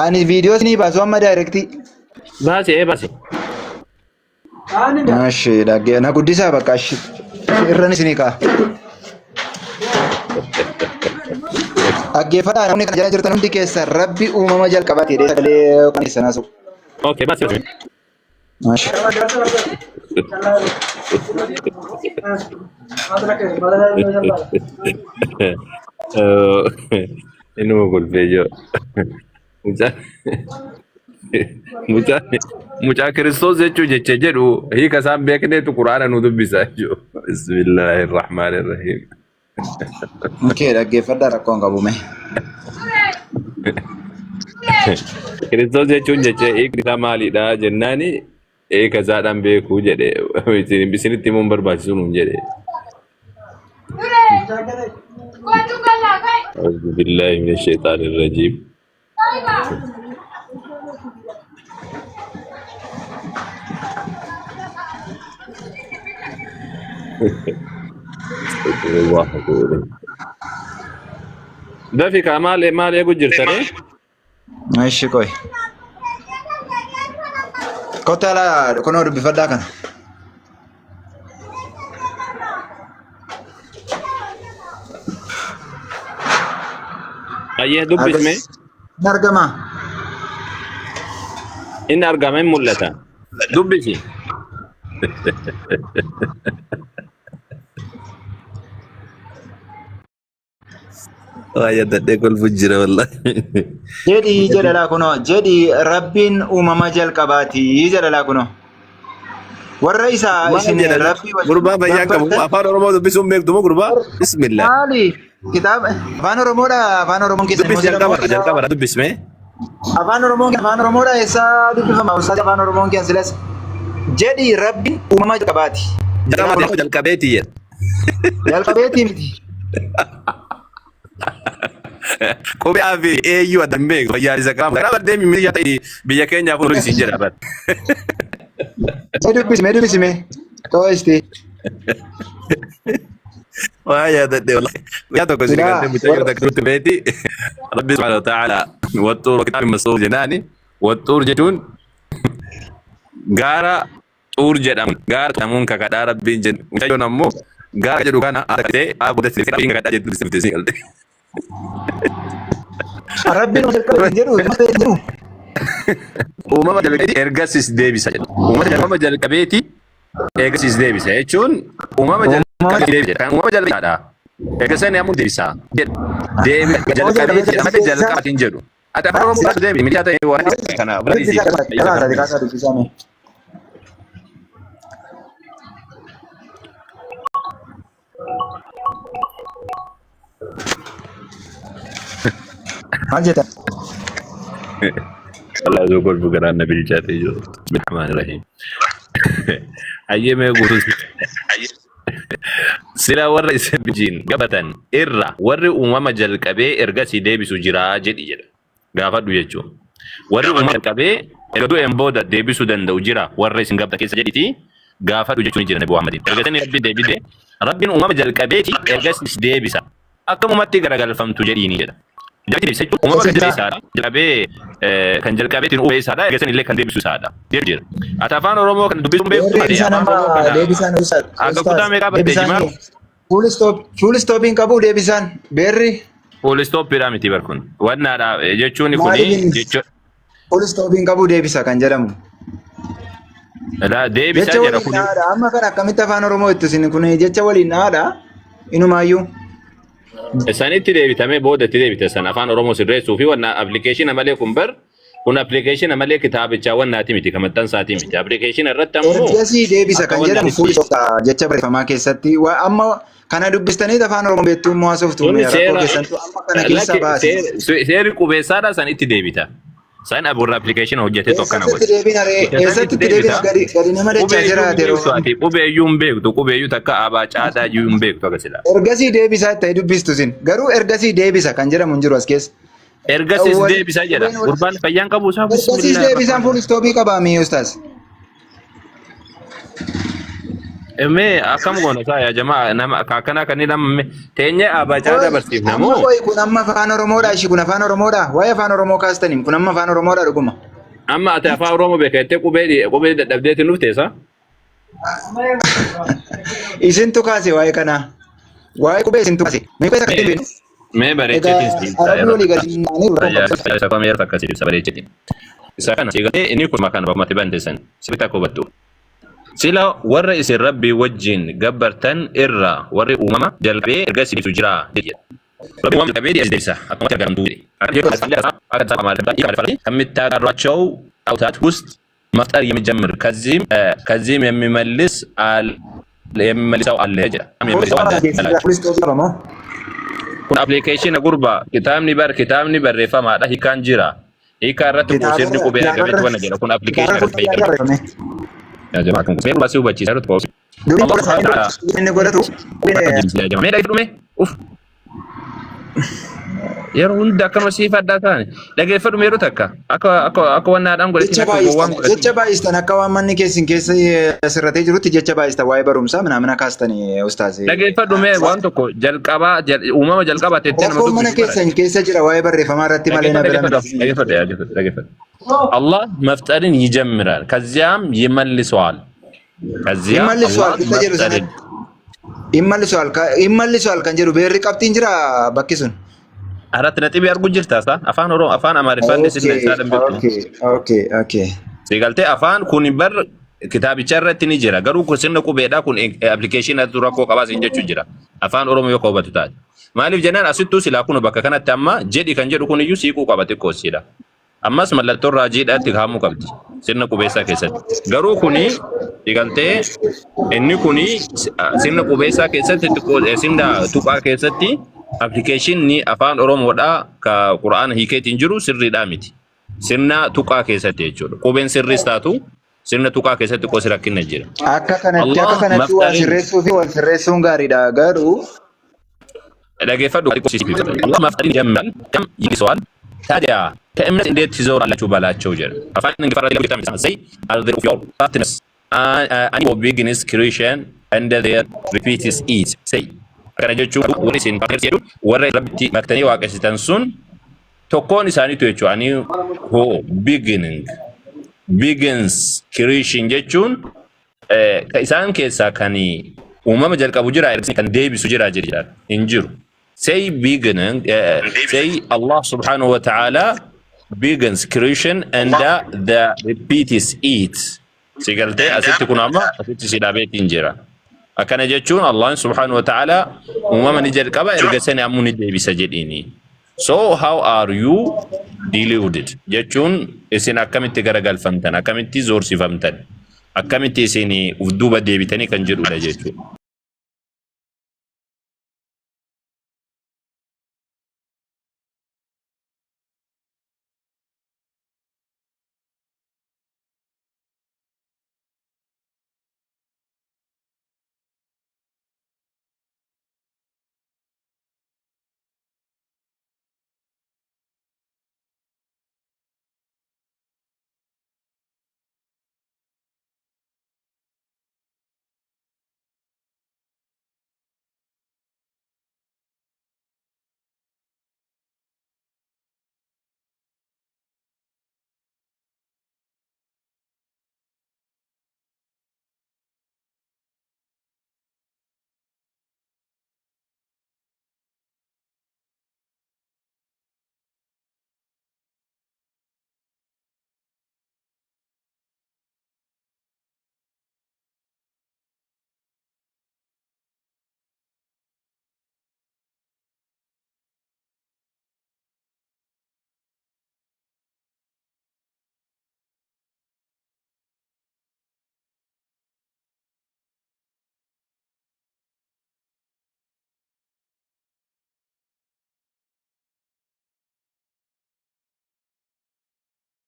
Ani viidiyoo isinii baasu amma daayirektii. Baasi. Ashee dhaggee na guddisaa bakka irran isinii kaa. Dhaggeeffadhaa namni kana jala jirtan hundi keessa rabbi uumama jalqabaati jedhee sagalee kan ibsanaa sun. Okay, baasi. Ashee. Inuma kolfee jiru. Mucaa Kiristoos jechuun jecha jedhu hiika isaan beekneetu Quraana nu dubbisaa jiru. Bismillahirrahmanirrahiim. Mukee dhaggeeffadhaa rakkoon qabume. Kiristoos jechuun jecha hiikni isaa maalidha jennaani hiika isaadhaan beekuu jedhe isinitti himuun barbaachisu nuun jedhe. أعوذ بالله من الشيطان الرجيم. استغفر الله العظيم. ده في كمال مال يقول جرتني. Ashee koi. Kota la kono dubbifadhaa kana. أيه دب اسمه Nargama. إن أرقامين ملتا دب اسمه يا ده كل فجر والله. Jedhi jedhala kuno jedhi rabbiin uumama jalqabaati jedhala kuno. Warra isaa isin rabbi Gurbaa fayyaa qabu afaan Oromoo dubbisuun beektu moo gurbaa? Bismillah. maali kitaaba afaan Oromoon jalqaba dubbisme. afaan Oromoodha eessa dubbifama ustaas afaan Oromoon keessa silas jedhi rabbiin uumama jalqabaati. Jalqabeeti jedha. Jalqabeeti miti. Kophee aafi eeyyuu adda hin beeku fayyaa isa qaama. Karaa baddee mimmiyaa ta'e biyya keenyaaf kun isin jedha bar. Dubbisime. Too'isti. Waa yaadadhe wallahi. Yaa tokko isin gandee mucayyoo takka nutti beeti. Rabbi subhanahu wa ta'ala wattuur kitaabni masuur jedhaani. Wattuur jechuun gaara xuur jedhamu. Gaara jedhamuun kakadhaa rabbiin jedhu. Mucayyoon ammoo gaara jedhu kana haadha ta'e haa godhatti rabbiin kakadhaa jedhu isin galte. Rabbiin jedhu. Uumama jalqabeeti ergasis deebisa jedhu. Uumama jalqabeeti ergasis deebisa jechuun uumama jalqabeeti deebisa. Kan uumama jalqabeedha. Ergasanii ammoo deebisa. Deebisa jalqabeeti jedhamate jalqabatiin jedhu. Ati afaan Oromoo baatu deebi miidhaa ta'e waan kana dubbisame. Maal jedha? Allah zo golfu gara nabi jate jo bismillahirrahmanirrahim. Ayyeme gurus sira warra isa bijin gabatan irra warri uumama jalqabee ergasii deebisu jira jedhi jedha. Gaafadhu jechuun warri uumama jalqabee erga du'een booda deebisuu danda'u jira warra isin gabata keessa jedhiti gaafadhu jechuun jira Nabi Muhammadin. Ergasanii rabbiin deebide rabbiin uumama jalqabeeti ergasiis deebisa akkamumatti garagalfamtu jedhiini jedha. Jadi saya cuma mau kerja sana, jadi kan jadi kami itu uang sana, kerja ni kan dia bisa sana, dia je. Atafan orang mau kan dubis umbe tu ada. Dia bisa Ustaz. Agak kuda mereka berjemaah. Full stopping kabu dia bisa. Berri. Full stop piramid berkun. Warna ada jechuun kuni. Full stopping kabu dia bisa kan jadamu. Ada dia bisa jadi kuni. Amma kan kami tafan orang mau itu sini kuni jecha wali nada. Inu mayu. Sanitti deebitame boodatti deebite san afaan Oromoo sirreessuu fi wanna application amalee kun bar kun application amalee kitaabicha wannaati miti kamattan saati miti application irratti ammoo ergasii deebisa kan jedhamu fuul jecha barreeffamaa keessatti amma kana dubbistanii afaan Oromoo beektuu immoo haasoftu rakkoo keessattuu amma kana keessa baase seerri qubeessaadha sanitti deebita san aburra application hojjete tokkana godhe eessatti deebina gadi nama dachaa jiraate qubeeyyuu hin beektu qubeeyyuu takka abaa caadaa iyyuu hin beektu agarsiisa. Ergasii deebisaa itti dubbistu sin garuu ergasii deebisa kan jedhamu hin jiru as keessa. Ergasiis deebisaa jedha gurbaan fayyaan qabu isaa ergasiis deebisaan fuul istoobii qabaa mi'ee ustaas. Eme akam goona isaa yaa jamaa nama akkana kan nama teenye abacaa dabarsiif Amma namoo. qoy kun amma afaan Oromoodha ishii kun afaan Oromoodha. Waa'ee afaan Oromoo kaastaniin kun amma afaan Oromoodha dhuguma. Amma ati afaan Oromoo beekattee qubee dadhabdeetiin dhufteessa? Isintu kaase waa'ee kanaa. Waa'ee qubee isintu kaase. Mee qoy akka deebiin. Mee bareechetiin siif Arabni olii gadi isa kam yeroo akkasii ibsa bareechetiin. Isa kana sigalee inni kun makaan baafamatti banteessan sirriitti akka hubattu. Sila warra isin rabbii wajjin gabbartan irraa warri uumama jalqabee erga sibiisu jira jedha. Rabbi uumama jalqabee deebisa akkuma argamtu jedhe. ከሚታቀሯቸው ጣዖታት ውስጥ መፍጠር የሚጀምር ከዚህም የሚመልሰው አለ ጀ kun application gurba kitabni barreeffamaadha hiikaan jira hiikaa irratti sirni qubee argametti wanna jedha kun application kan fayyadamu ya jamaa kan seeru basi hubachiisa irratti qoos inni godhatu mee dhagdume uf yeroo hunda akkama siif addaa ta'ani dhageeffadhu yeroo takka akka wannaadhaan godhatti jecha baay'istan akka waan manni keessin keessa asirratee jirutti jecha baay'istan waa'ee barumsaa mana kaastanii ustaazee. Dhageeffadhu mee waan tokko jalqabaa uumama jalqabaa teettee nama mana keessan keessa jira waa'ee barreeffamaa irratti malee na dhageeffadhu. Allah mafxarin ይጀምራል ከዚያም ይመልሰዋል ይመልሰዋል kan jedhu beerri qabxiin jira bakki sun. Arat natibi argu jirta sa afaan amaariffaan isin isaa dambeetu. Okay. Sigaltee afaan kun bar kitaabicha irratti ni jira garuu kun sirna qubeedha kun application atu rakkoo qabaas hin jechuu jira afaan oromoo yoo qabatu taate maaliif jennaan asittuu silaa kun bakka kanatti amma jedhi kan jedhu kun iyyuu siiquu qabate koosiidha ammas mallattoon raajiidhaatti kaa'amuu qabdi sirna qubeessaa keessatti garuu kuni sigaltee inni kuni sirna qubeessaa keessatti sirna tuqaa keessatti application ni afaan oromoodha ka qura'aana hiikeetiin jiru sirriidhaa miti sirna tuqaa keessatti jechuudha qubeen sirriis taatu sirna tuqaa keessatti qosi rakkinna jira. Akka kanatti waan sirreessuu fi waan sirreessuun gaariidha garuu. Dhageeffadhu Allah mafxarin ጀምራል ከም ይሰዋል ታዲያ ከእምነት እንዴት ትዞራላችሁ ባላቸው ጀር afaan ingifara ላይ በጣም say are the of your partners and your begins creation and their repeat is it say kana jechuun warri isin partners jedhu warra rabbitti maktanii waaqessitan sun tokkoon isaaniitu jechuudha ani ho begins creation jechuun isaan keessaa kan uumama jalqabu jira kan deebisu jira jedha hin jiru say beginning say Allah subhanahu wa ta'ala begins creation and the repeat is it sigalte asitti kun amma asitti sidaabeetiin jira akkana jechuun Allah subhanahu wa ta'ala uumama ni jalqaba erga sani ammoo ni deebisa jedhini. So how are you deluded? Jechuun isin akkamitti garagalfamtan akkamitti zoorsifamtan akkamitti isin uf duuba deebitanii kan jedhudha jechuudha.